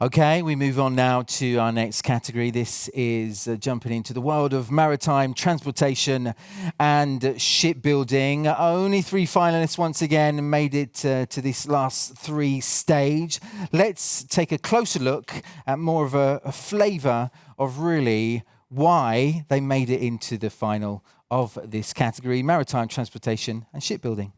Okay, we move on now to our next category. This is jumping into the world of maritime transportation and shipbuilding. Only 3 finalists once again made it to this last 3 stage. Let's take a closer look at more of a flavour of really why they made it into the final of this category, maritime transportation and shipbuilding.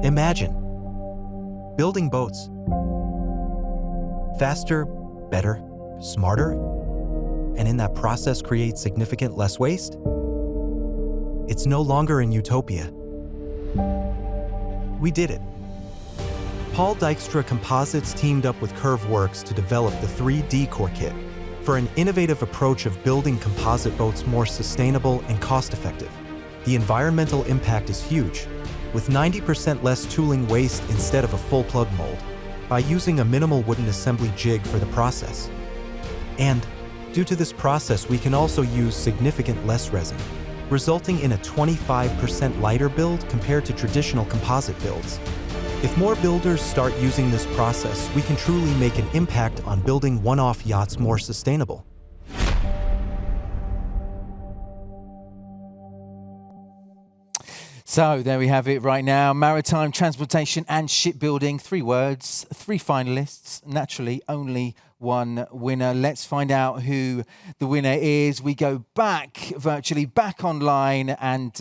Imagine building boats. Faster, better, smarter, and in that process create significant less waste? It's no longer an utopia. We did it. Paul Dijkstra Composites teamed up with CurveWorks to develop the 3D Core Kit for an innovative approach of building composite boats more sustainable and cost-effective. The environmental impact is huge, with 90% less tooling waste instead of a full plug mold, by using a minimal wooden assembly jig for the process. And due to this process, we can also use significant less resin, resulting in a 25% lighter build compared to traditional composite builds. If more builders start using this process, we can truly make an impact on building one-off yachts more sustainable. So there we have it right now. Maritime transportation and shipbuilding. 3 words, 3 finalists. Naturally, only 1 winner. Let's find out who the winner is. We go back virtually, back online, and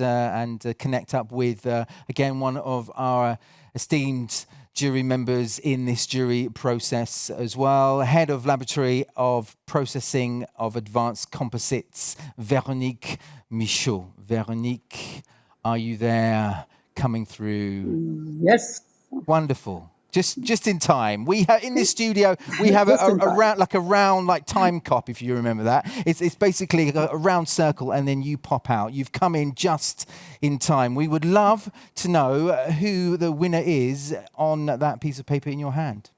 connect up with again one of our esteemed jury members in this jury process as well. Head of Laboratory of Processing of Advanced Composites, Véronique Michaud. Véronique, are you there, coming through? Yes. Wonderful. Just in time. We have in this studio. We have a round like time cop, if you remember that. It's basically a round circle, and then you pop out. You've come in just in time. We would love to know who the winner is on that piece of paper in your hand.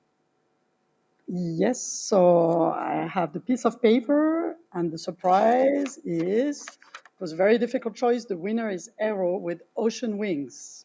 Yes. So I have the piece of paper, and the surprise is. It was a very difficult choice. The winner is Ayro with OceanWings.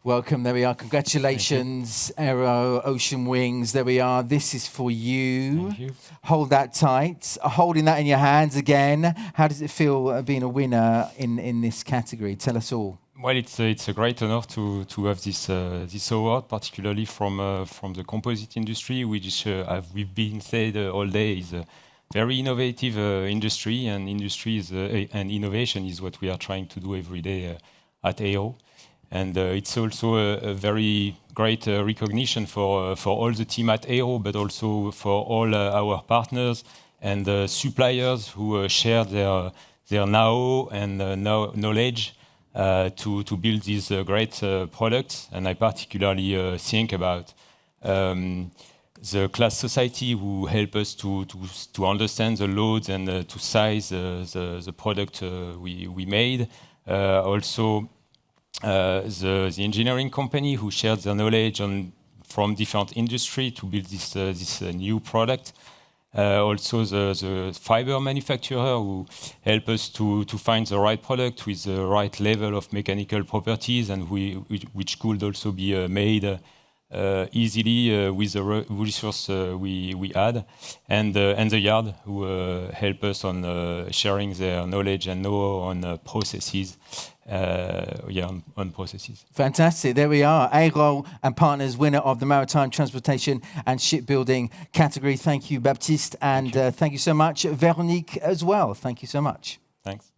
Welcome. There we are. Congratulations, Aero, OceanWings. There we are. This is for you. Thank you. Hold that tight. Holding that in your hands again. How does it feel being a winner in this category? Tell us all. Well, it's a great honor to have this award, particularly from the composite industry, which we've been said all day is a very innovative industry, and and innovation is what we are trying to do every day at AO. And it's also a very great recognition for all the team at AO, but also for all our partners and suppliers who share their know and knowledge to build these great products. And I particularly think about the class society who help us to understand the loads and to size the product we made. Also, the engineering company who shared their knowledge from different industry to build this new product. Also the fiber manufacturer who help us to find the right product with the right level of mechanical properties, and which could also be made easily with the resource we had, and the yard who help us on sharing their knowledge and know on processes. On processes. Fantastic. There we are. Ayro and Partners, winner of the Maritime Transportation and Shipbuilding category. Thank you, Baptiste, and thank you so much, Véronique, as well. Thank you so much. Thanks.